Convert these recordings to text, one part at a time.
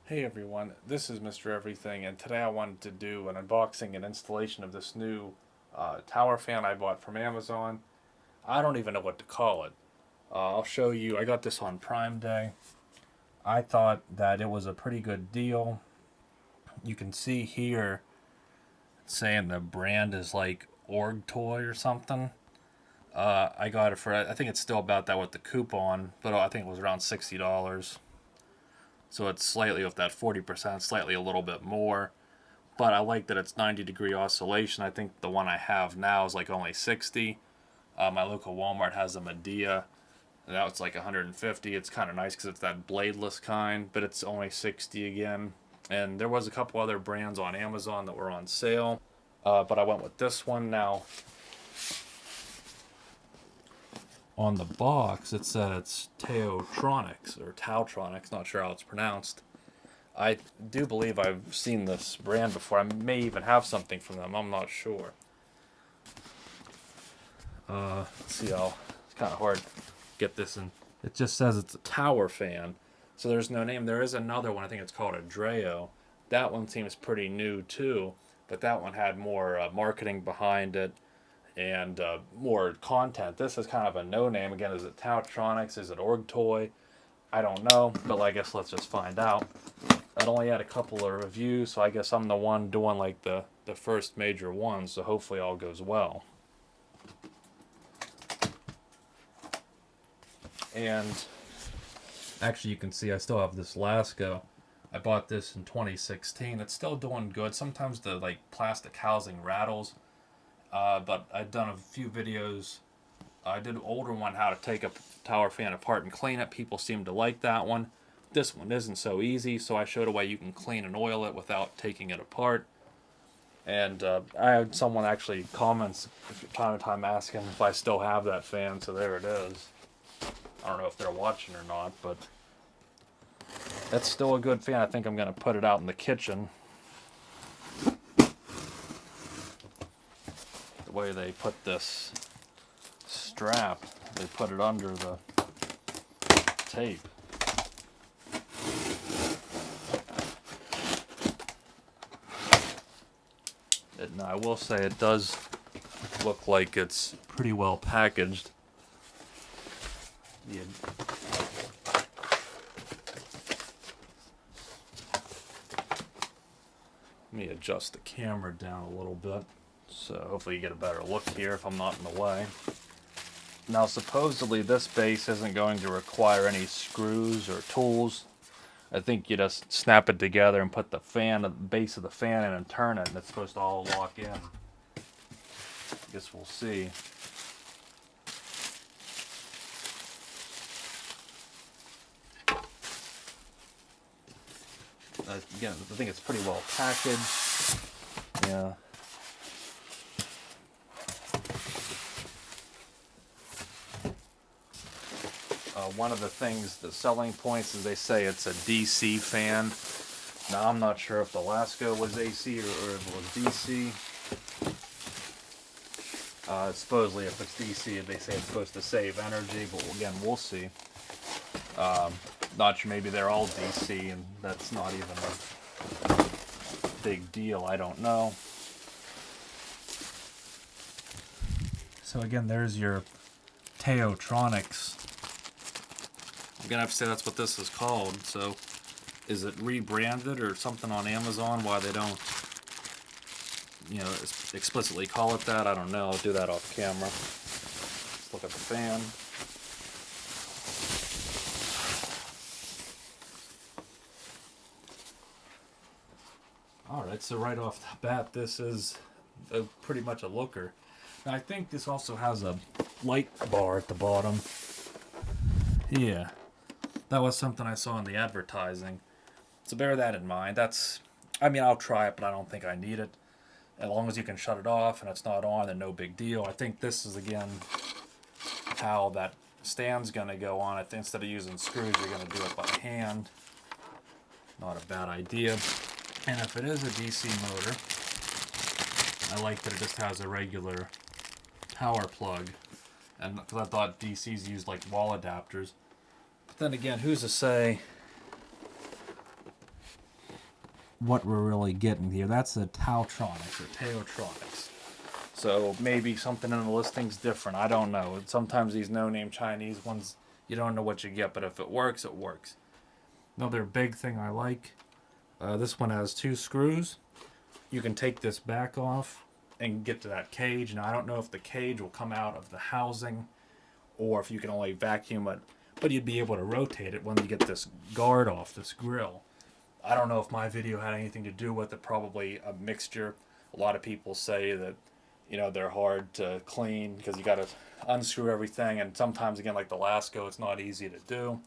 Hey everyone, this is Mr. Everything, and today I wanted to do an unboxing and installation of this new tower fan I bought from Amazon. I don't even know what to call it. I'll show you. I got this on Prime Day. I thought that it was a pretty good deal. You can see here saying the brand is like Org Toy or something. I got it for, I think it's still about that with the coupon, but I think it was around $60. So it's slightly off that 40%, slightly a little bit more. But I like that it's 90-degree oscillation. I think the one I have now is like only 60. My local Walmart has a Medea. That was like 150. It's kind of nice because it's that bladeless kind, but it's only 60 again. And there was a couple other brands on Amazon that were on sale, but I went with this one. Now, on the box, it said it's Taotronics, or Taotronics, not sure how it's pronounced. I do believe I've seen this brand before. I may even have something from them. I'm not sure. Let's see how it's kind of hard to get this in. It just says it's a tower fan, so there's no name. There is another one. I think it's called a Dreo. That one seems pretty new too, but that one had more marketing behind it and more content. This is kind of a no name. Again, is it Taotronics? Is it Org Toy? I don't know, but I guess let's just find out. It only had a couple of reviews, so I guess I'm the one doing like the first major one, so hopefully all goes well. And actually you can see I still have this Lasko. I bought this in 2016. It's still doing good. Sometimes the like plastic housing rattles, but I've done a few videos. I did an older one how to take a tower fan apart and clean it. People seem to like that one. This one isn't so easy, so I showed a way you can clean and oil it without taking it apart. And I had someone actually comments time to time asking if I still have that fan, so there it is. I don't know if they're watching or not, but that's still a good fan. I think I'm going to put it out in the kitchen. The way they put this strap, they put it under the tape. And I will say it does look like it's pretty well packaged. Yeah. Let me adjust the camera down a little bit, so hopefully you get a better look here if I'm not in the way. Now supposedly this base isn't going to require any screws or tools. I think you just snap it together and put the fan at the base of the fan in and turn it, and it's supposed to all lock in. I guess we'll see. Again, I think it's pretty well packaged. Yeah. One of the things, the selling points, is they say it's a DC fan. Now I'm not sure if the Lasko was AC or if it was DC. Supposedly if it's DC, they say it's supposed to save energy, but again, we'll see. Not sure, maybe they're all DC and that's not even a big deal, I don't know. So again, there's your Taotronics. I'm gonna have to say that's what this is called. So is it rebranded or something on Amazon why they don't, you know, explicitly call it that? I don't know. I'll do that off camera. Let's look at the fan. Alright, so right off the bat, this is pretty much a looker. Now, I think this also has a light bar at the bottom. Yeah, that was something I saw in the advertising. So bear that in mind. I mean, I'll try it, but I don't think I need it. As long as you can shut it off and it's not on, then no big deal. I think this is, again, how that stand's going to go on. I think instead of using screws, you're going to do it by hand. Not a bad idea. And if it is a DC motor, I like that it just has a regular power plug. And because I thought DCs used like wall adapters. But then again, who's to say what we're really getting here. That's the Taotronics or Taotronics. So maybe something in the listing's different. I don't know. Sometimes these no-name Chinese ones, you don't know what you get, but if it works, it works. Another big thing I like, this one has 2 screws. You can take this back off and get to that cage. Now, I don't know if the cage will come out of the housing or if you can only vacuum it, but you'd be able to rotate it when you get this guard off, this grill. I don't know if my video had anything to do with it, probably a mixture. A lot of people say that, you know, they're hard to clean because you got to unscrew everything, and sometimes, again, like the Lasko, it's not easy to do.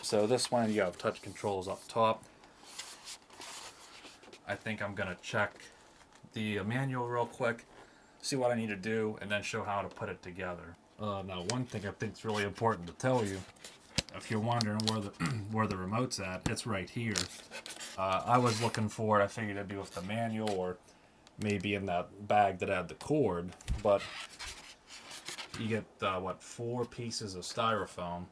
So this one, you have touch controls up top. I think I'm going to check the manual real quick, see what I need to do, and then show how to put it together. Now, one thing I think is really important to tell you, if you're wondering where the remote's at, it's right here. I was looking for it. I figured it'd be with the manual or maybe in that bag that had the cord, but you get, 4 pieces of styrofoam.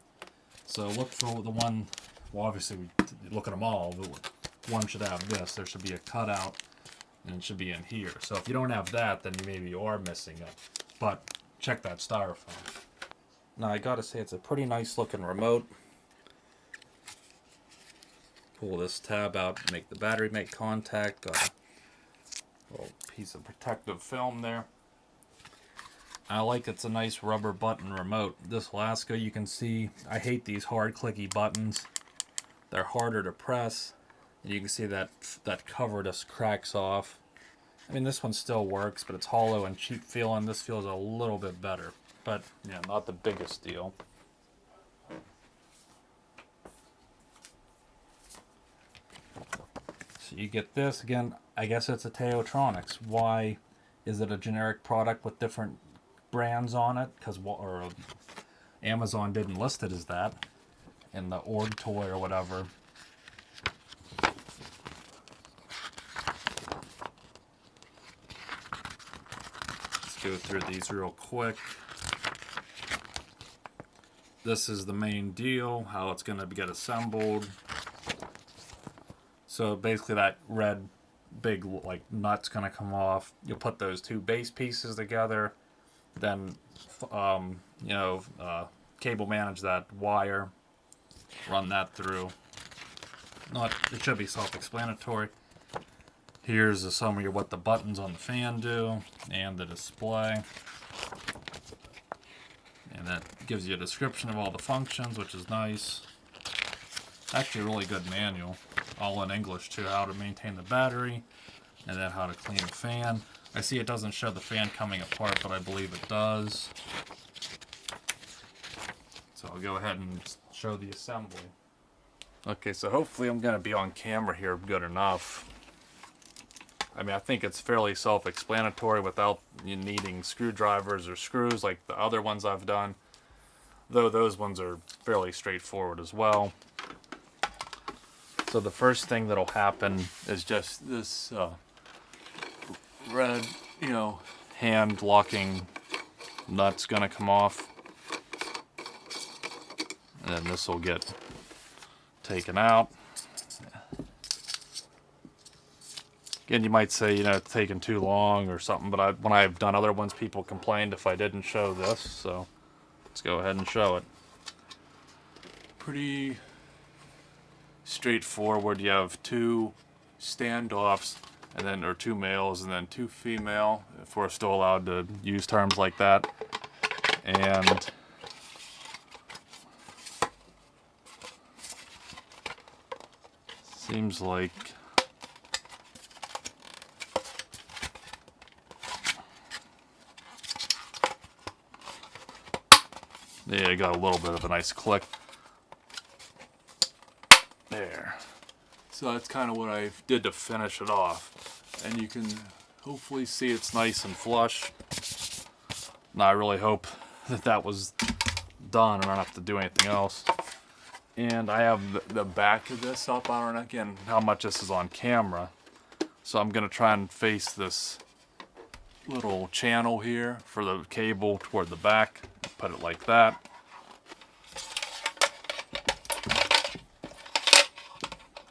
So look for the one, well, obviously we look at them all, but one should have this. There should be a cutout, and it should be in here. So if you don't have that, then you maybe are missing it. But check that styrofoam. Now, I gotta say, it's a pretty nice looking remote. Pull this tab out, make the battery make contact. Got a little piece of protective film there. I like it's a nice rubber button remote. This Lasko, you can see, I hate these hard clicky buttons. They're harder to press. You can see that cover just cracks off. I mean, this one still works, but it's hollow and cheap feeling. This feels a little bit better, but yeah, not the biggest deal. So you get this again. I guess it's a Taotronics. Why is it a generic product with different brands on it? Because Amazon didn't list it as that in the org toy or whatever. Go through these real quick. This is the main deal, how it's going to get assembled. So basically that red big like nut's going to come off. You'll put those 2 base pieces together, then cable manage that wire, run that through. It should be self-explanatory. Here's a summary of what the buttons on the fan do and the display. And that gives you a description of all the functions, which is nice. Actually a really good manual, all in English too, how to maintain the battery and then how to clean the fan. I see it doesn't show the fan coming apart, but I believe it does. So I'll go ahead and show the assembly. Okay, so hopefully I'm going to be on camera here good enough. I mean, I think it's fairly self-explanatory without you needing screwdrivers or screws like the other ones I've done, though those ones are fairly straightforward as well. So the first thing that'll happen is just this red, hand locking nut's gonna come off, and then this will get taken out. Again, you might say, it's taking too long or something, but when I've done other ones, people complained if I didn't show this, so let's go ahead and show it. Pretty straightforward. You have 2 standoffs, and then, or 2 males, and then 2 female, if we're still allowed to use terms like that. And seems like yeah, I got a little bit of a nice click there. So that's kind of what I did to finish it off. And you can hopefully see it's nice and flush. Now I really hope that was done and I don't have to do anything else. And I have the back of this up. I don't know, again, how much this is on camera. So I'm going to try and face this little channel here for the cable toward the back. Put it like that.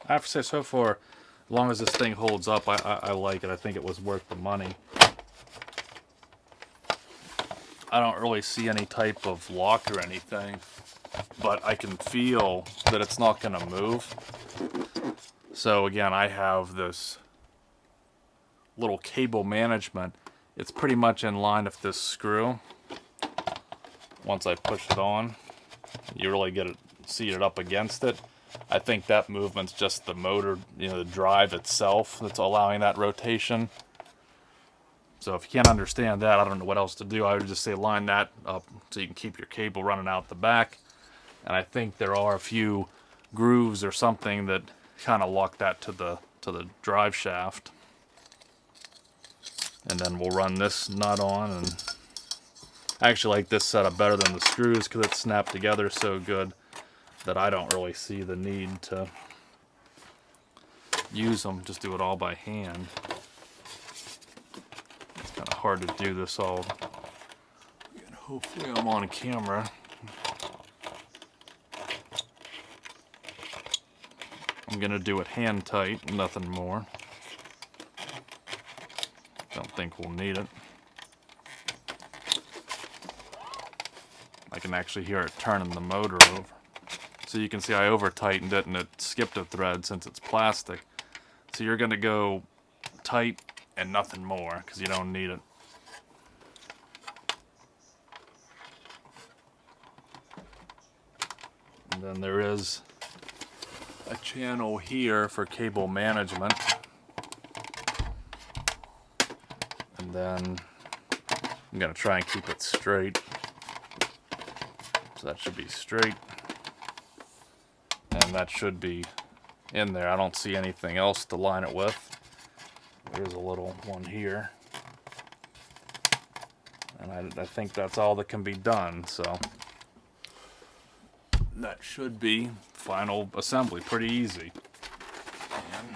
I have to say, so far, As long as this thing holds up, I like it. I think it was worth the money. I don't really see any type of lock or anything, but I can feel that it's not going to move. So again, I have this little cable management. It's pretty much in line with this screw. Once I push it on, you really get it seated up against it. I think that movement's just the motor, you know, the drive itself that's allowing that rotation. So if you can't understand that, I don't know what else to do. I would just say line that up so you can keep your cable running out the back. And I think there are a few grooves or something that kind of lock that to the drive shaft. And then we'll run this nut on, and I actually like this setup better than the screws because it's snapped together so good that I don't really see the need to use them. Just do it all by hand. It's kind of hard to do this all. And hopefully I'm on camera. I'm gonna do it hand tight, nothing more. Don't think we'll need it. I can actually hear it turning the motor over. So you can see I over tightened it and it skipped a thread since it's plastic. So you're gonna go tight and nothing more because you don't need it. And then there is a channel here for cable management. And then I'm gonna try and keep it straight. So that should be straight. And that should be in there. I don't see anything else to line it with. There's a little one here. And I think that's all that can be done, so that should be final assembly. Pretty easy. And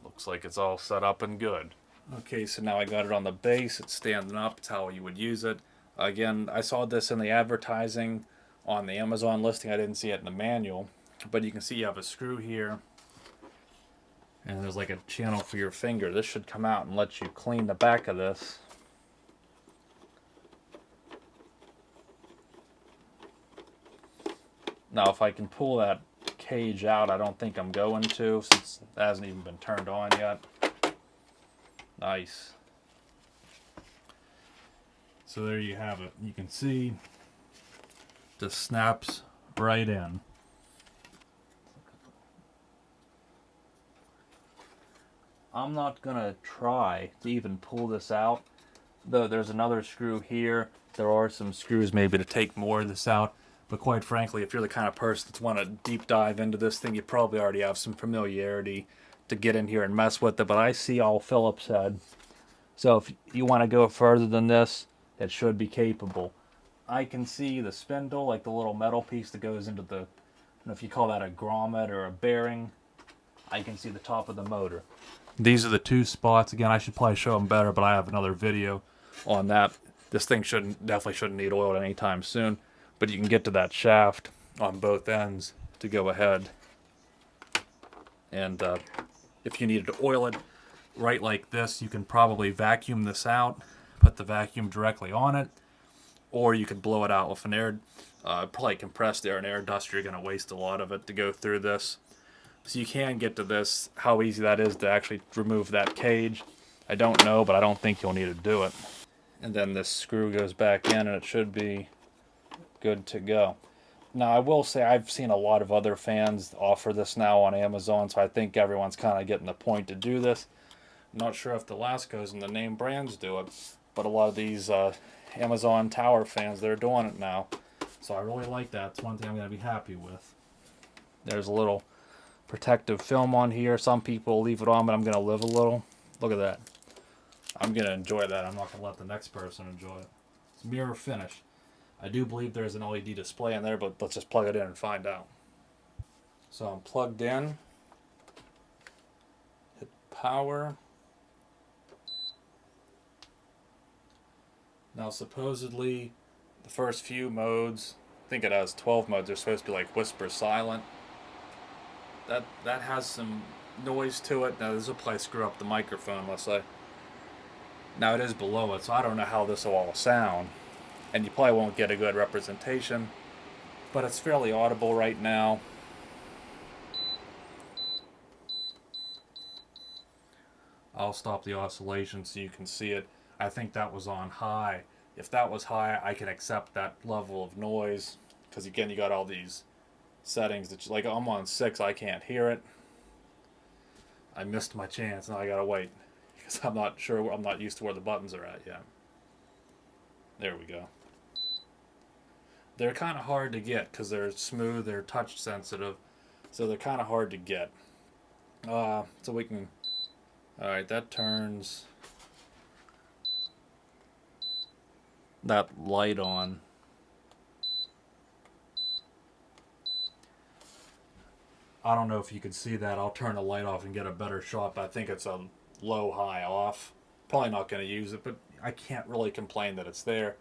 looks like it's all set up and good. Okay, so now I got it on the base. It's standing up. It's how you would use it. Again, I saw this in the advertising on the Amazon listing. I didn't see it in the manual. But you can see you have a screw here. And there's like a channel for your finger. This should come out and let you clean the back of this. Now if I can pull that cage out, I don't think I'm going to, since it hasn't even been turned on yet. Nice. So there you have it. You can see just snaps right in. I'm not gonna try to even pull this out, though there's another screw here. There are some screws maybe to take more of this out, but quite frankly, if you're the kind of person that's want to deep dive into this thing, you probably already have some familiarity to get in here and mess with it. But I see all Phillips said, so if you want to go further than this, it should be capable. I can see the spindle, like the little metal piece that goes into the, I don't know if you call that a grommet or a bearing. I can see the top of the motor. These are the two spots. Again, I should probably show them better, but I have another video on that. This thing definitely shouldn't need oil anytime soon, but you can get to that shaft on both ends to go ahead. And if you needed to oil it right like this, you can probably vacuum this out, put the vacuum directly on it, or you could blow it out with an air, probably compressed air and air duster. You're going to waste a lot of it to go through this. So you can get to this. How easy that is to actually remove that cage, I don't know, but I don't think you'll need to do it. And then this screw goes back in and it should be good to go. Now I will say I've seen a lot of other fans offer this now on Amazon, so I think everyone's kind of getting the point to do this. I'm not sure if the Laskos and the name brands do it, but a lot of these Amazon tower fans, they're doing it now. So I really like that. It's one thing I'm going to be happy with. There's a little protective film on here. Some people leave it on, but I'm going to live a little. Look at that. I'm going to enjoy that. I'm not going to let the next person enjoy it. It's mirror finish. I do believe there's an LED display in there, but let's just plug it in and find out. So I'm plugged in. Hit power. Now supposedly the first few modes, I think it has 12 modes, they're supposed to be like whisper silent. that has some noise to it. Now this will probably screw up the microphone unless I. Now it is below it, so I don't know how this will all sound, and you probably won't get a good representation, but it's fairly audible right now. I'll stop the oscillation so you can see it. I think that was on high. If that was high, I can accept that level of noise, because again, you got all these settings that like I'm on 6, I can't hear it. I missed my chance. Now I gotta wait because I'm not sure. I'm not used to where the buttons are at yet. There we go. They're kind of hard to get because they're smooth, they're touch sensitive, so they're kind of hard to get. So we can. All right, that turns that light on. I don't know if you can see that. I'll turn the light off and get a better shot, but I think it's a low, high, off. Probably not going to use it, but I can't really complain that it's there.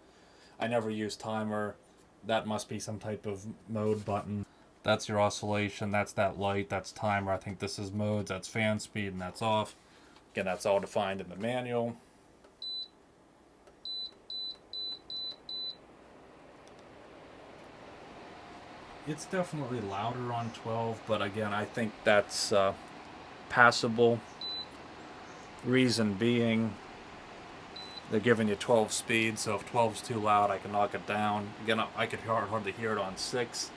I never use timer. That must be some type of mode button. That's your oscillation. That's that light. That's timer. I think this is modes. That's fan speed, and that's off. Again, that's all defined in the manual. It's definitely louder on 12, but again, I think that's passable. Reason being, they're giving you 12 speed, so if 12's too loud, I can knock it down. Again, I could hardly hear it on 6.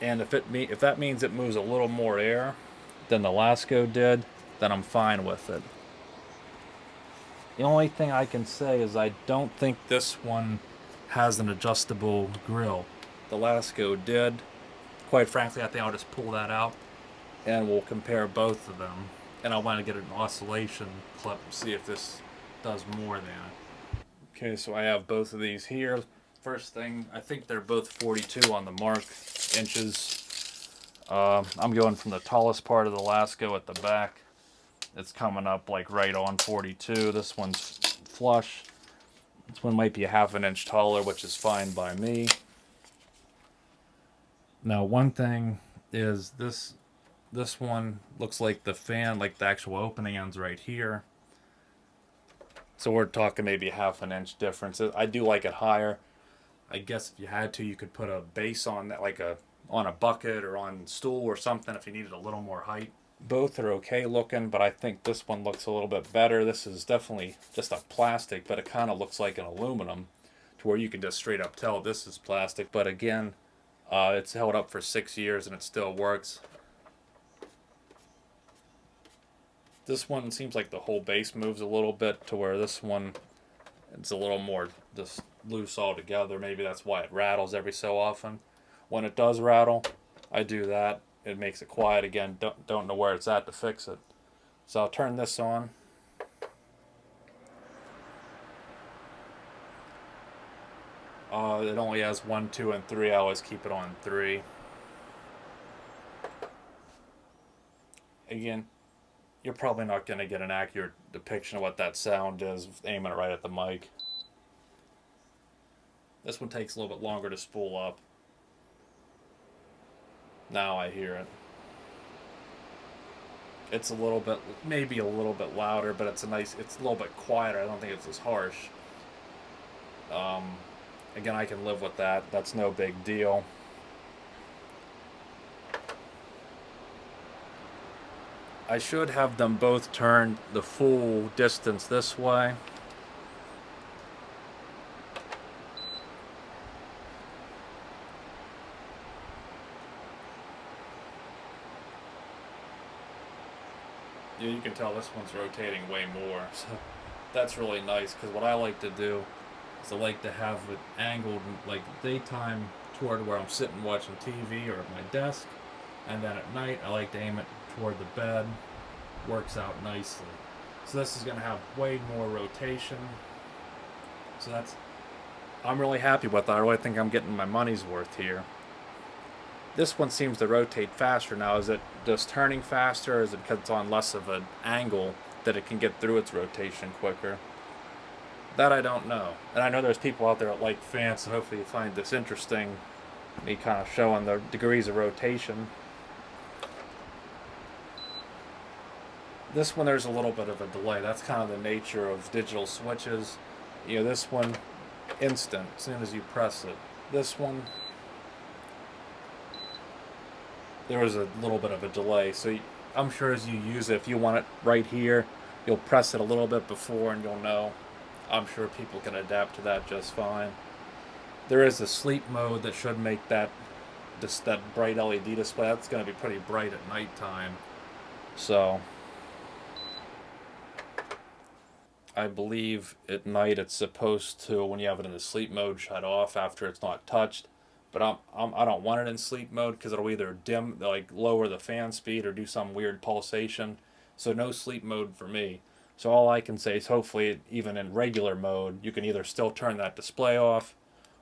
And if that means it moves a little more air than the Lasko did, then I'm fine with it. The only thing I can say is I don't think this one has an adjustable grill. The Lasko did. Quite frankly, I think I'll just pull that out and we'll compare both of them. And I want to get an oscillation clip and see if this does more than it. Okay, so I have both of these here. First thing, I think they're both 42 on the mark inches. I'm going from the tallest part of the Lasko at the back. It's coming up like right on 42. This one's flush. This one might be a ½ inch taller, which is fine by me. Now, one thing is this one looks like the fan, like the actual opening end's right here. So we're talking maybe a ½ inch difference. I do like it higher. I guess if you had to, you could put a base on that, like on a bucket or on stool or something if you needed a little more height. Both are okay looking, but I think this one looks a little bit better. This is definitely just a plastic, but it kind of looks like an aluminum to where you can just straight up tell this is plastic. But again, it's held up for 6 years and it still works. This one seems like the whole base moves a little bit to where this one it's a little more just loose altogether. Maybe that's why it rattles every so often. When it does rattle, I do that. It makes it quiet again. Don't know where it's at to fix it. So I'll turn this on. It only has 1, 2, and 3. I always keep it on 3. Again, you're probably not going to get an accurate depiction of what that sound is aiming it right at the mic. This one takes a little bit longer to spool up. Now I hear it. It's a little bit, maybe a little bit louder, but it's a little bit quieter. I don't think it's as harsh. Again, I can live with that. That's no big deal. I should have them both turned the full distance this way. Yeah, you can tell this one's rotating way more. So that's really nice, because what I like to do is I like to have it angled like daytime toward where I'm sitting watching TV or at my desk, and then at night I like to aim it toward the bed. Works out nicely. So this is going to have way more rotation. So I'm really happy with that. I really think I'm getting my money's worth here. This one seems to rotate faster now. Is it just turning faster, or is it because it's on less of an angle that it can get through its rotation quicker? That I don't know. And I know there's people out there that like fans, so hopefully you find this interesting. Me kind of showing the degrees of rotation. This one, there's a little bit of a delay. That's kind of the nature of digital switches. You know, this one, instant, as soon as you press it. This one, there was a little bit of a delay. So I'm sure as you use it, if you want it right here, you'll press it a little bit before and you'll know. I'm sure people can adapt to that just fine. There is a sleep mode that should make that that bright LED display. That's going to be pretty bright at nighttime. So I believe at night it's supposed to, when you have it in the sleep mode, shut off after it's not touched. But I don't want it in sleep mode because it'll either dim, like lower the fan speed or do some weird pulsation. So no sleep mode for me. So all I can say is hopefully even in regular mode, you can either still turn that display off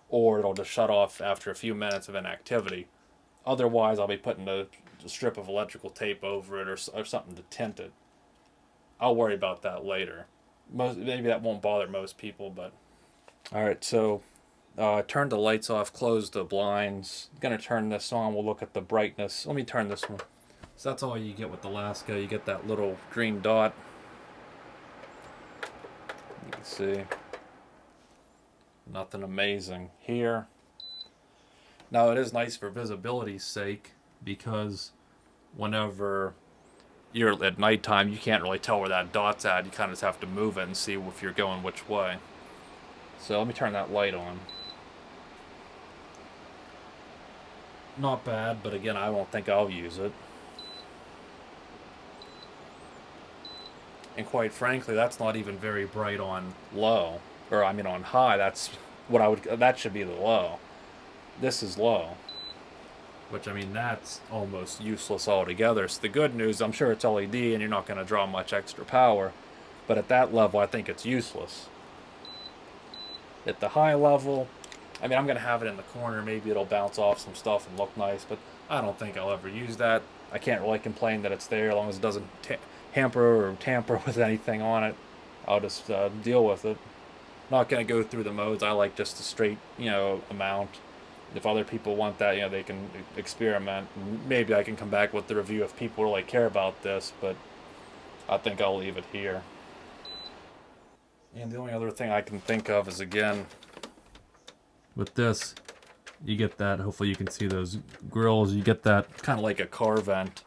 or it'll just shut off after a few minutes of inactivity. Otherwise, I'll be putting a strip of electrical tape over it or something to tint it. I'll worry about that later. Maybe that won't bother most people, but all right. So turn the lights off, close the blinds. I'm gonna turn this on. We'll look at the brightness. Let me turn this one. So that's all you get with the Lasko. You get that little green dot. You can see nothing amazing here. Now it is nice for visibility's sake because whenever you're at nighttime, you can't really tell where that dot's at. You kind of just have to move it and see if you're going which way. So let me turn that light on. Not bad, but again, I don't think I'll use it. And quite frankly, that's not even very bright on low. Or I mean on high, that's what I would, that should be the low. This is low. Which, I mean, that's almost useless altogether. So the good news, I'm sure it's LED and you're not going to draw much extra power. But at that level, I think it's useless. At the high level, I mean, I'm going to have it in the corner. Maybe it'll bounce off some stuff and look nice. But I don't think I'll ever use that. I can't really complain that it's there as long as it doesn't hamper or tamper with anything on it. I'll just deal with it. Not going to go through the modes. I like just a straight, amount. If other people want that, they can experiment. Maybe I can come back with the review if people really care about this, but I think I'll leave it here. And the only other thing I can think of is, again, with this, you get that, hopefully you can see those grills, you get that kind of like a car vent.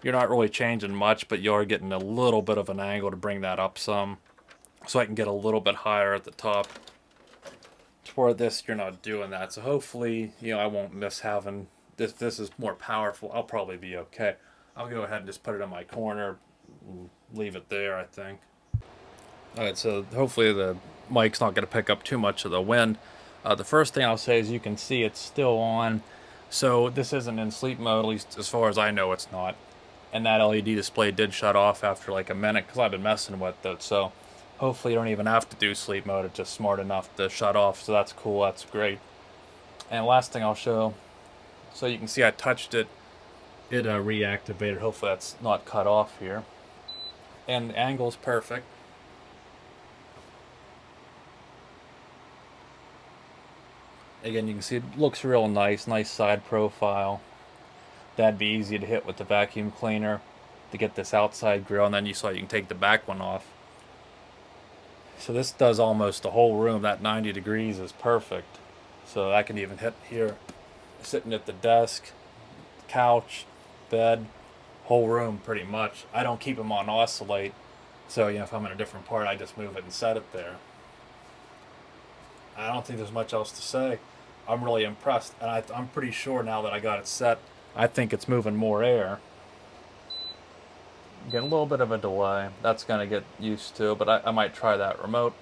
You're not really changing much, but you are getting a little bit of an angle to bring that up some. So I can get a little bit higher at the top. For this, you're not doing that. So hopefully, I won't miss having this. This is more powerful. I'll probably be okay. I'll go ahead and just put it in my corner and leave it there, I think. Alright, so hopefully the mic's not going to pick up too much of the wind. The first thing I'll say is you can see it's still on. So this isn't in sleep mode, at least as far as I know it's not. And that LED display did shut off after like a minute because I've been messing with it. So hopefully you don't even have to do sleep mode. It's just smart enough to shut off. So that's cool. That's great. And last thing I'll show. So you can see I touched it. It reactivated. Hopefully that's not cut off here. And the angle's perfect. Again, you can see it looks real nice. Nice side profile. That'd be easy to hit with the vacuum cleaner to get this outside grill. And then you saw you can take the back one off. So this does almost the whole room. That 90 degrees is perfect. So I can even hit here, sitting at the desk, couch, bed, whole room pretty much. I don't keep them on oscillate. So, if I'm in a different part, I just move it and set it there. I don't think there's much else to say. I'm really impressed. And I'm pretty sure now that I got it set, I think it's moving more air. Get a little bit of a delay. That's going to get used to, but I might try that remote.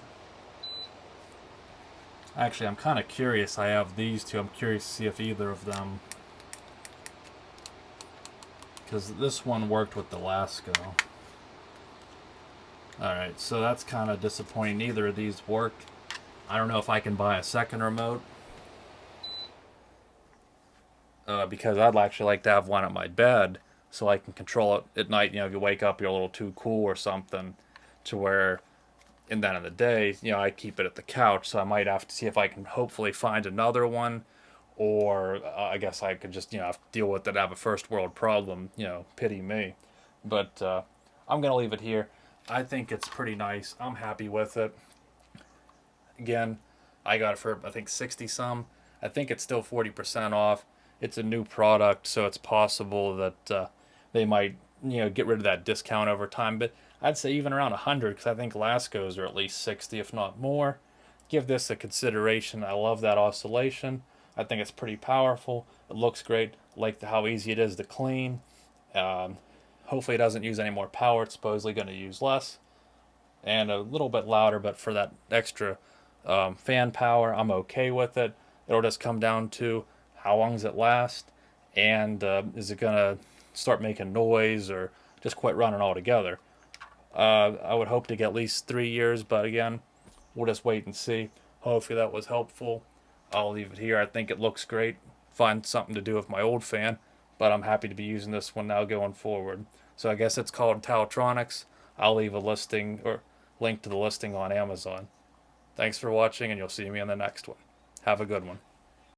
Actually, I'm kind of curious. I have these two. I'm curious to see if either of them... Because this one worked with the Lasko. Alright, so that's kind of disappointing. Neither of these worked. I don't know if I can buy a second remote. Because I'd actually like to have one at my bed so I can control it at night. If you wake up, you're a little too cool or something, to where, and then in the day, I keep it at the couch. So I might have to see if I can hopefully find another one, or I guess I could just have to deal with it. Have a first world problem. Pity me. But I'm going to leave it here. I think it's pretty nice. I'm happy with it. Again, I got it for, I think, 60 some. I think it's still 40% off. It's a new product, so it's possible that they might, get rid of that discount over time. But I'd say even around 100, because I think Laskos are at least 60, if not more. Give this a consideration. I love that oscillation. I think it's pretty powerful. It looks great. I like how easy it is to clean. Um, Hopefully it doesn't use any more power. It's supposedly going to use less. And a little bit louder, but for that extra fan power, I'm okay with it. It'll just come down to how long does it last, and is it going to start making noise or just quit running altogether. I would hope to get at least 3 years, but again, we'll just wait and see. Hopefully that was helpful. I'll leave it here. I think it looks great. Find something to do with my old fan, but I'm happy to be using this one now going forward. So I guess it's called Taotronics. I'll leave a listing or link to the listing on Amazon. Thanks for watching, and you'll see me in the next one. Have a good one.